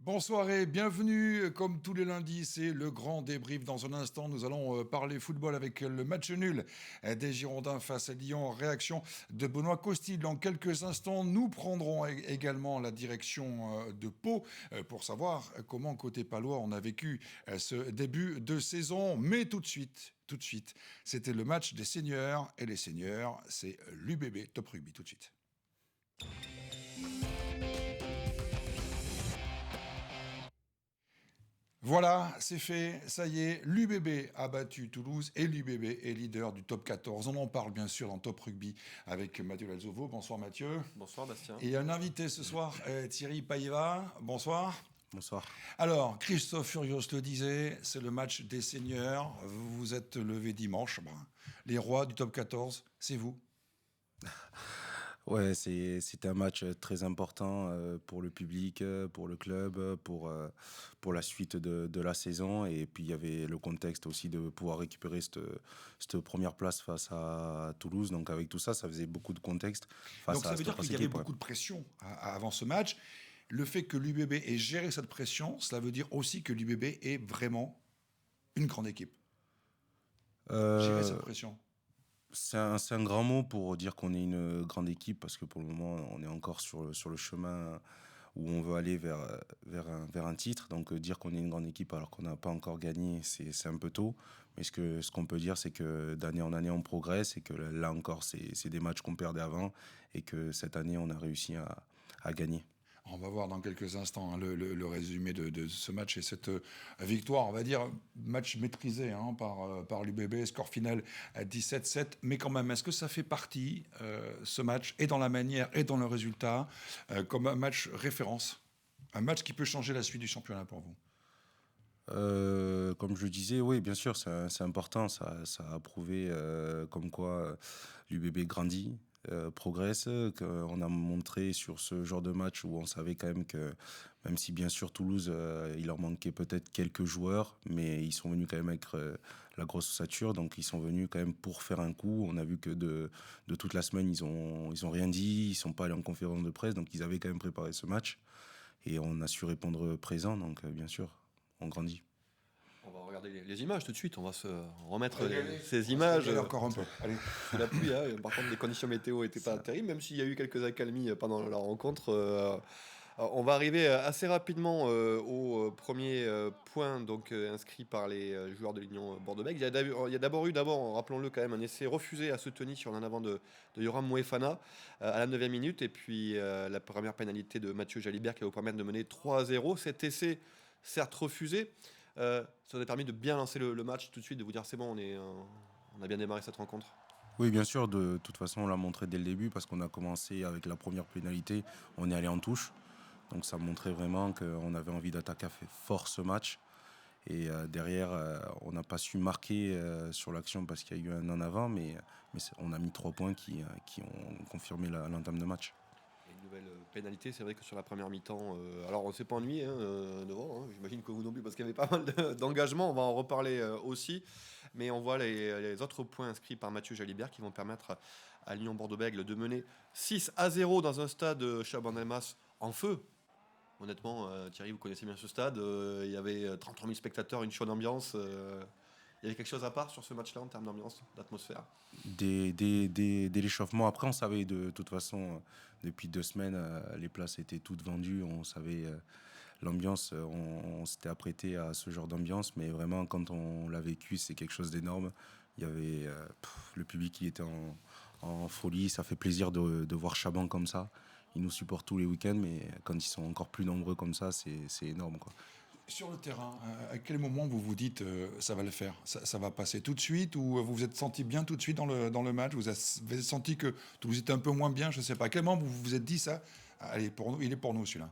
Bonsoir et bienvenue. Comme tous les lundis, c'est le grand débrief. Dans un instant, nous allons parler football avec le match nul des Girondins face à Lyon. Réaction de Benoît Costil. Dans quelques instants, nous prendrons également la direction de Pau pour savoir comment, côté palois, on a vécu ce début de saison. Mais tout de suite, c'était le match des seniors. Et les seniors, c'est l'UBB Top Rugby. Tout de suite. Voilà, c'est fait, ça y est, l'UBB a battu Toulouse et l'UBB est leader du top 14. On en parle bien sûr dans Top Rugby avec Mathieu Lalzovo. Bonsoir Mathieu. Bonsoir Bastien. Et un invité ce soir, Thierry Païva. Bonsoir. Bonsoir. Alors, Christophe Furios le disait, c'est le match des seniors. Vous vous êtes levé dimanche. Les rois du top 14, c'est vous. Ouais, c'était un match très important pour le public, pour le club, pour la suite de la saison. Et puis il y avait le contexte aussi de pouvoir récupérer cette première place face à Toulouse. Donc avec tout ça, ça faisait beaucoup de contexte face Donc à ça veut cette dire grosse qu'il y avait équipe, beaucoup de pression avant ce match. Le fait que l'UBB ait géré cette pression, cela veut dire aussi que l'UBB est vraiment une grande équipe. Gérer cette pression. C'est un grand mot pour dire qu'on est une grande équipe, parce que pour le moment, on est encore sur le chemin où on veut aller vers un titre. Donc dire qu'on est une grande équipe alors qu'on n'a pas encore gagné, c'est un peu tôt. Mais ce qu'on peut dire, c'est que d'année en année, on progresse et que là encore, c'est des matchs qu'on perdait avant et que cette année, on a réussi à gagner. On va voir dans quelques instants le résumé de ce match et cette victoire, on va dire, match maîtrisé par l'UBB, score final à 17-7. Mais quand même, est-ce que ça fait partie, ce match, et dans la manière et dans le résultat, comme un match référence? Un match qui peut changer la suite du championnat pour vous? Comme je le disais, oui, bien sûr, c'est important. Ça a prouvé comme quoi l'UBB grandit, progresse, qu'on a montré sur ce genre de match où on savait quand même que, même si bien sûr Toulouse, il leur manquait peut-être quelques joueurs, mais ils sont venus quand même avec la grosse ossature, donc ils sont venus quand même pour faire un coup. On a vu que de toute la semaine, ils ont rien dit, ils sont pas allés en conférence de presse, donc ils avaient quand même préparé ce match et on a su répondre présent, donc bien sûr, on grandit. On va regarder les images tout de suite, on va se remettre Allez, ces images. Encore un peu. Allez. Sous la pluie, hein. Par contre les conditions météo n'étaient pas terribles, même s'il y a eu quelques accalmies pendant la rencontre. On va arriver assez rapidement au premier point donc, inscrit par les joueurs de l'Union Bordeaux-Bègles. Il y a d'abord eu, rappelons-le quand même, un essai refusé à Seteny sur l'un avant de Yoram Moefana à la 9e minute. Et puis la première pénalité de Mathieu Jalibert qui va vous permettre de mener 3-0. Cet essai, certes refusé, ça nous a permis de bien lancer le match tout de suite, de vous dire c'est bon, on a bien démarré cette rencontre. Oui, bien sûr, de toute façon, on l'a montré dès le début parce qu'on a commencé avec la première pénalité, on est allé en touche. Donc ça montrait vraiment qu'on avait envie d'attaquer fort ce match. Et derrière, on n'a pas su marquer sur l'action parce qu'il y a eu un en avant, mais on a mis 3 points qui ont confirmé l'entame de match. Une nouvelle pénalité, c'est vrai que sur la première mi-temps, alors on ne s'est pas ennuyé devant, hein, j'imagine que vous non plus parce qu'il y avait pas mal d'engagement, on va en reparler aussi, mais on voit les autres points inscrits par Mathieu Jalibert qui vont permettre à Lyon Bordeaux-Bègles de mener 6-0 dans un stade Chabannes-Delmas en feu. Honnêtement, Thierry, vous connaissez bien ce stade, il y avait 33 000 spectateurs, une chaude ambiance. Il y avait quelque chose à part sur ce match-là en termes d'ambiance, d'atmosphère? Dès l'échauffement, après on savait de toute façon, depuis 2 semaines, les places étaient toutes vendues, on savait l'ambiance, on s'était apprêté à ce genre d'ambiance, mais vraiment quand on l'a vécu, c'est quelque chose d'énorme. Il y avait le public qui était en folie, ça fait plaisir de voir Chaban comme ça. Ils nous supportent tous les week-ends, mais quand ils sont encore plus nombreux comme ça, c'est énorme, quoi. Sur le terrain, à quel moment vous vous dites ça va le faire, ça va passer tout de suite, ou vous vous êtes senti bien tout de suite dans le match, vous avez senti que vous étiez un peu moins bien, je ne sais pas. À quel moment vous vous êtes dit ça, allez, pour nous, il est pour nous celui-là?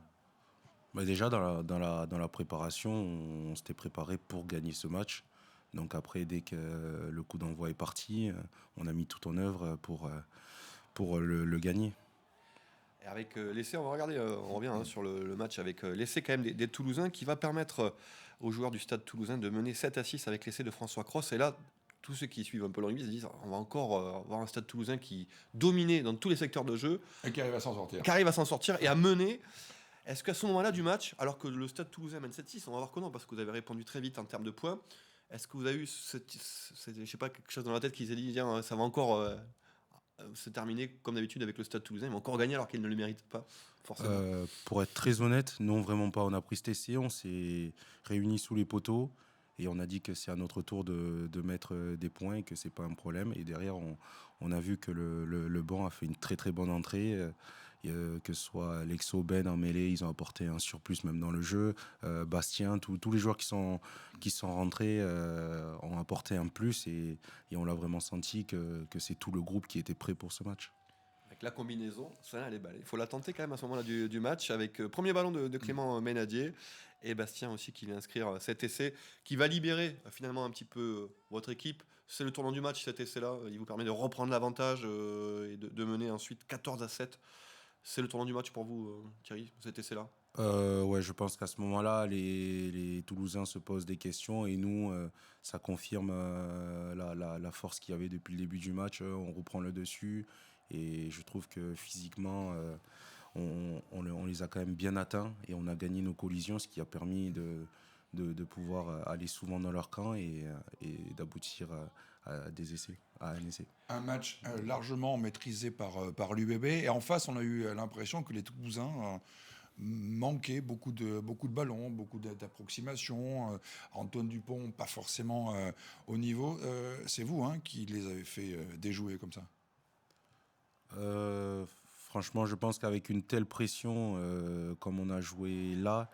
Bah déjà, dans la préparation, on s'était préparé pour gagner ce match. Donc après, dès que le coup d'envoi est parti, on a mis tout en œuvre pour le gagner. Et avec l'essai, on va regarder, on revient sur le match avec l'essai quand même des Toulousains qui va permettre aux joueurs du stade toulousain de mener 7-6 avec l'essai de François Cross. Et là, tous ceux qui suivent un peu le rugby se disent on va encore avoir un stade toulousain qui dominait dans tous les secteurs de jeu, Et qui arrive à s'en sortir. qui arrive à s'en sortir et à mener. Est-ce qu'à ce moment-là du match, alors que le Stade Toulousain mène 7-6, on va voir comment, parce que vous avez répondu très vite en termes de points, est-ce que vous avez eu, je sais pas, quelque chose dans la tête qui s'est dit, tiens, ça va encore se terminer comme d'habitude avec le Stade Toulousain, ils vont encore gagner alors qu'ils ne le méritent pas, forcément. Pour être très honnête, non, vraiment pas. On a pris cet essai, on s'est réunis sous les poteaux et on a dit que c'est à notre tour de mettre des points et que c'est pas un problème. Et derrière, on a vu que le banc a fait une très très bonne entrée. Que ce soit Lexo, Ben en mêlée, ils ont apporté un surplus même dans le jeu. Bastien, tous les joueurs qui sont rentrés ont apporté un plus et on l'a vraiment senti que c'est tout le groupe qui était prêt pour ce match. Avec la combinaison, ça, elle est balle. Il faut la tenter quand même à ce moment-là du match avec premier ballon de Clément Ménadier et Bastien aussi qui vient inscrire cet essai qui va libérer finalement un petit peu votre équipe. C'est le tournant du match cet essai-là. Il vous permet de reprendre l'avantage et de mener ensuite 14-7. C'est le tournant du match pour vous, Thierry, cet essai-là? Ouais, je pense qu'à ce moment-là, les Toulousains se posent des questions et nous, ça confirme la force qu'il y avait depuis le début du match. On reprend le dessus et je trouve que physiquement, on les a quand même bien atteints et on a gagné nos collisions, ce qui a permis de pouvoir aller souvent dans leur camp et d'aboutir à des essais, à un essai. Un match largement maîtrisé par l'UBB. Et en face, on a eu l'impression que les Toulousains manquaient beaucoup de ballons, beaucoup d'approximations. Antoine Dupont, pas forcément au niveau. C'est vous qui les avez fait déjouer comme ça. Franchement, je pense qu'avec une telle pression comme on a joué là,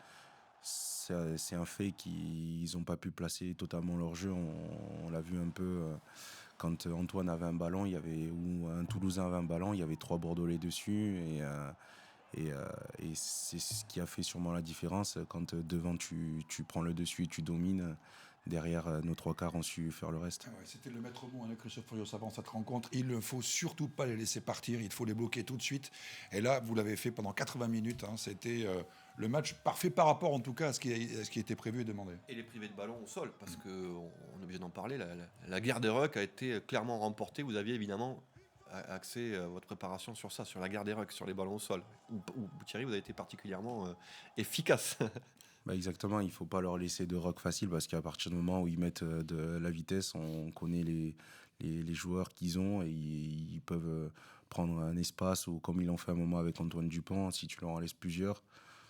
c'est un fait qu'ils n'ont pas pu placer totalement leur jeu. On l'a vu un peu quand Antoine avait un ballon, ou un Toulousain avait un ballon, il y avait 3 Bordelais dessus. Et c'est ce qui a fait sûrement la différence. Quand devant tu prends le dessus et tu domines, derrière nos 3 quarts ont su faire le reste. Ah ouais, c'était le maître mot, Christophe Furios, avant cette rencontre. Il ne faut surtout pas les laisser partir, il faut les bloquer tout de suite. Et là, vous l'avez fait pendant 80 minutes. C'était le match parfait par rapport en tout cas à ce qui était prévu et demandé. Et les privés de ballon au sol, parce qu'on est obligé d'en parler, la guerre des rucks a été clairement remportée. Vous aviez évidemment axé votre préparation sur ça, sur la guerre des rucks, sur les ballons au sol. Où Thierry, vous avez été particulièrement efficace. Bah exactement, il ne faut pas leur laisser de rock facile parce qu'à partir du moment où ils mettent de la vitesse, on connaît les joueurs qu'ils ont et ils peuvent prendre un espace ou comme ils l'ont fait un moment avec Antoine Dupont, si tu leur en laisses plusieurs,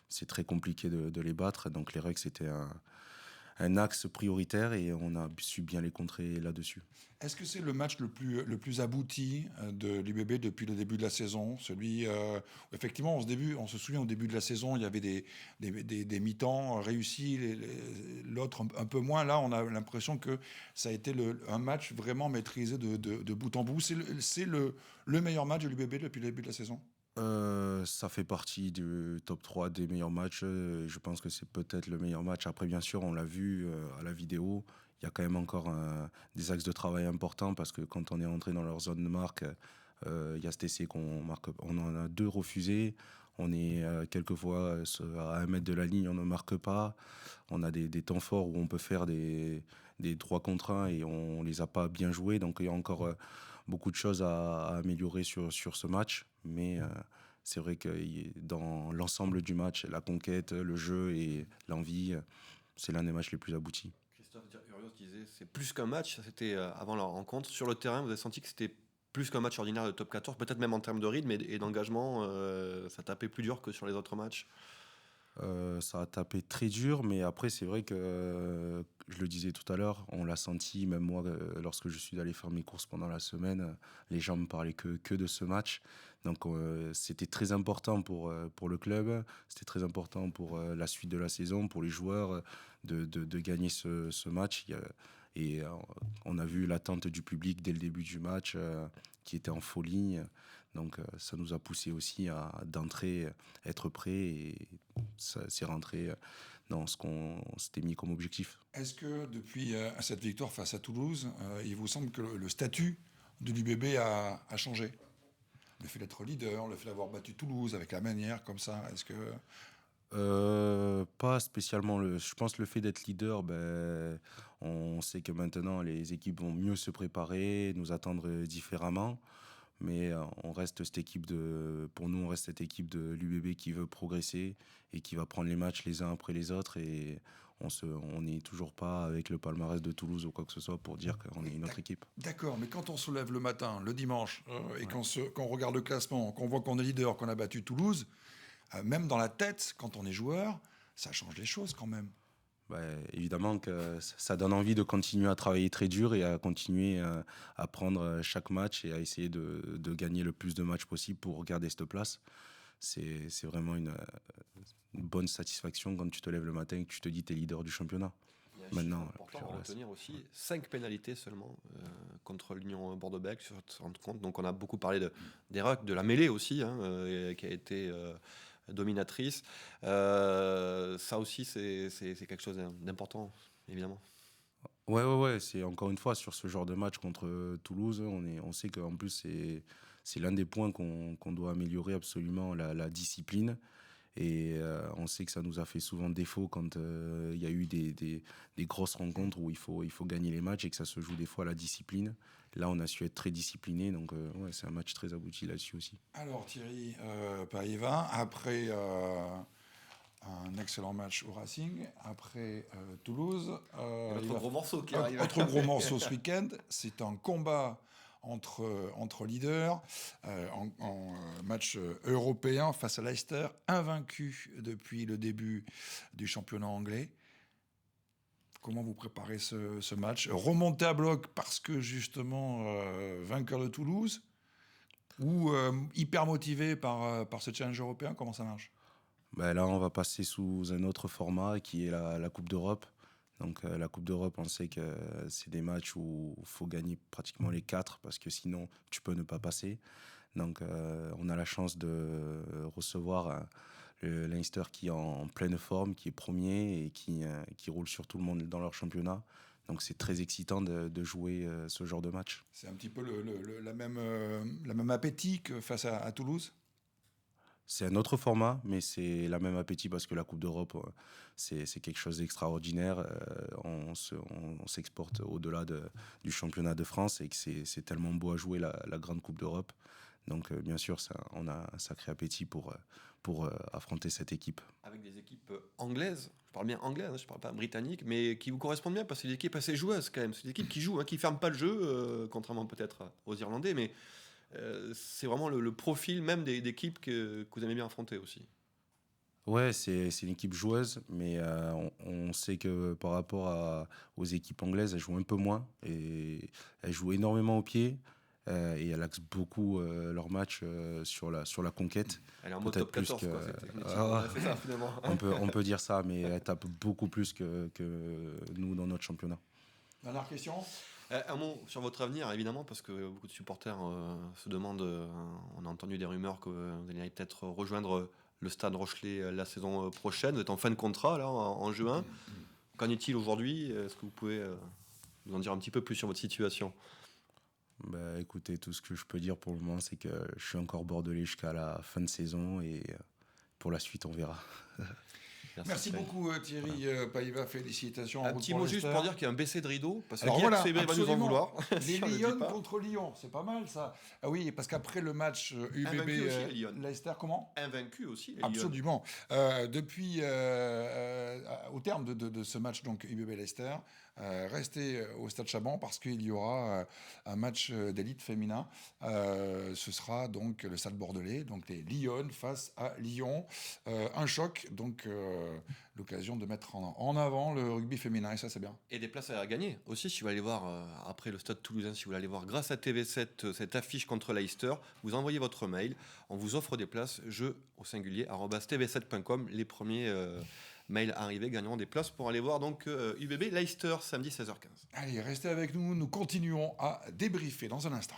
c'est très compliqué de les battre. Donc les rucks, c'était un axe prioritaire et on a su bien les contrer là-dessus. Est-ce que c'est le match le plus abouti de l'UBB depuis le début de la saison? Celui où effectivement, on se souvient au début de la saison, il y avait des mi-temps réussis, l'autre un peu moins. Là, on a l'impression que ça a été un match vraiment maîtrisé de bout en bout. C'est le meilleur match de l'UBB depuis le début de la saison? Ça fait partie du top 3 des meilleurs matchs. Je pense que c'est peut-être le meilleur match. Après, bien sûr, on l'a vu à la vidéo. Il y a quand même encore des axes de travail importants parce que quand on est entré dans leur zone de marque, il y a cet essai qu'on marque. On en a 2 refusés. On est quelquefois à 1 mètre de la ligne, on ne marque pas. On a des temps forts où on peut faire des 3 contre 1 et on les a pas bien joués. Donc il y a encore beaucoup de choses à améliorer sur ce match. Mais c'est vrai que dans l'ensemble du match, la conquête, le jeu et l'envie, c'est l'un des matchs les plus aboutis. Christophe Furios disait c'est plus qu'un match, ça c'était avant la rencontre. Sur le terrain, vous avez senti que c'était plus qu'un match ordinaire de top 14, peut-être même en termes de rythme et d'engagement, ça tapait plus dur que sur les autres matchs. Ça a tapé très dur, mais après, c'est vrai que, je le disais tout à l'heure, on l'a senti, même moi, lorsque je suis allé faire mes courses pendant la semaine, les gens me parlaient que de ce match. Donc, c'était très important pour le club, c'était très important pour la suite de la saison, pour les joueurs, de gagner ce match. Et on a vu l'attente du public dès le début du match, qui était en folie. Donc ça nous a poussé aussi d'entrer, être prêt et ça s'est rentré dans ce qu'on s'était mis comme objectif. Est-ce que depuis cette victoire face à Toulouse, il vous semble que le statut de l'UBB a changé? Le fait d'être leader, le fait d'avoir battu Toulouse avec la manière comme ça, est-ce que... Pas spécialement. Je pense que le fait d'être leader, on sait que maintenant les équipes vont mieux se préparer, nous attendre différemment. Mais on reste cette équipe pour nous, on reste cette équipe de l'UBB qui veut progresser et qui va prendre les matchs les uns après les autres. Et on n'est toujours pas avec le palmarès de Toulouse ou quoi que ce soit pour dire qu'on est une autre équipe. D'accord, mais quand on se lève le matin, le dimanche, et quand on regarde le classement, qu'on voit qu'on est leader, qu'on a battu Toulouse, même dans la tête, quand on est joueur, ça change les choses quand même. Évidemment que ça donne envie de continuer à travailler très dur et à continuer à prendre chaque match et à essayer de gagner le plus de matchs possible pour garder cette place. C'est vraiment une bonne satisfaction quand tu te lèves le matin et que tu te dis que tu es leader du championnat. Maintenant, important à retenir aussi, 5 pénalités seulement contre l'Union Bordeaux-Bègles sur ce compte. Donc on a beaucoup parlé des rucks, de la mêlée aussi, qui a été dominatrice. Ça aussi, c'est quelque chose d'important, évidemment. Ouais. C'est encore une fois sur ce genre de match contre Toulouse, on sait qu'en plus c'est l'un des points qu'on doit améliorer absolument, la discipline. Et on sait que ça nous a fait souvent défaut quand il y a eu des grosses rencontres où il faut gagner les matchs et que ça se joue des fois à la discipline. Là, on a su être très discipliné, donc c'est un match très abouti là-dessus aussi. Alors Thierry Paiva, après un excellent match au Racing, après Toulouse, autre gros morceau qui arrive. Autre gros morceau ce week-end, c'est un combat entre leaders en match européen face à Leicester, invaincu depuis le début du championnat anglais. Comment vous préparez ce match? Remonter à bloc parce que justement vainqueur de Toulouse ou hyper motivé par ce challenge européen? Comment ça marche? Là, on va passer sous un autre format qui est la Coupe d'Europe. Donc la Coupe d'Europe, on sait que c'est des matchs où il faut gagner pratiquement les 4 parce que sinon tu peux ne pas passer. Donc on a la chance de recevoir le Leinster qui est en pleine forme, qui est premier et qui roule sur tout le monde dans leur championnat. Donc c'est très excitant de jouer ce genre de match. C'est un petit peu la même appétit que face à Toulouse? C'est un autre format, mais c'est la même appétit parce que la Coupe d'Europe, c'est quelque chose d'extraordinaire. On s'exporte au-delà du championnat de France et que c'est tellement beau à jouer la grande Coupe d'Europe. Donc bien sûr, on a un sacré appétit pour affronter cette équipe. Avec des équipes anglaises, je parle bien anglais, je ne parle pas britannique, mais qui vous correspondent bien parce que c'est des équipes assez joueuses quand même. C'est des équipes qui jouent, qui ne ferment pas le jeu, contrairement peut-être aux Irlandais, mais c'est vraiment le profil même d'équipes que vous aimez bien affronter aussi. Ouais, c'est une équipe joueuse, mais on sait que par rapport aux équipes anglaises, elles jouent un peu moins et elles jouent énormément au pied. Et elle axe beaucoup leur match sur la conquête. Elle est en mode top 14, que, c'est ça, finalement. on peut dire ça, mais elle tape beaucoup plus que nous dans notre championnat. Dernière question. Un mot sur votre avenir, évidemment, parce que beaucoup de supporters se demandent, on a entendu des rumeurs que vous allez peut-être rejoindre le Stade Rochelais la saison prochaine. Vous êtes en fin de contrat là, en juin. Qu'en est-il aujourd'hui? Est-ce que vous pouvez nous en dire un petit peu plus sur votre situation? Écoutez, tout ce que je peux dire pour le moment, c'est que je suis encore bordelais jusqu'à la fin de saison et pour la suite, on verra. Merci beaucoup Thierry Paiva, félicitations. Un petit mot juste pour dire qu'il y a un baissé de rideau, parce que Guillaume va nous en vouloir. Les Lions contre Lyon, c'est pas mal ça. Ah oui, parce qu'après le match UBB Leicester, comment? Invaincu aussi, les Absolument. Depuis, au terme de ce match donc UBB Leicester, restez au Stade Chaban parce qu'il y aura un match d'élite féminin. Ce sera donc le Stade Bordelais, donc les Lions face à Lyon. Un choc, donc l'occasion de mettre en avant le rugby féminin, et ça c'est bien. Et des places à gagner aussi, si vous allez voir après le Stade Toulousain, si vous allez voir grâce à TV7 cette affiche contre Leicester, vous envoyez votre mail, on vous offre des places, jeu au singulier @tv7.com. Les premiers mails arrivés gagneront des places pour aller voir donc UBB Leicester samedi 16h15. Allez, restez avec nous, nous continuons à débriefer dans un instant.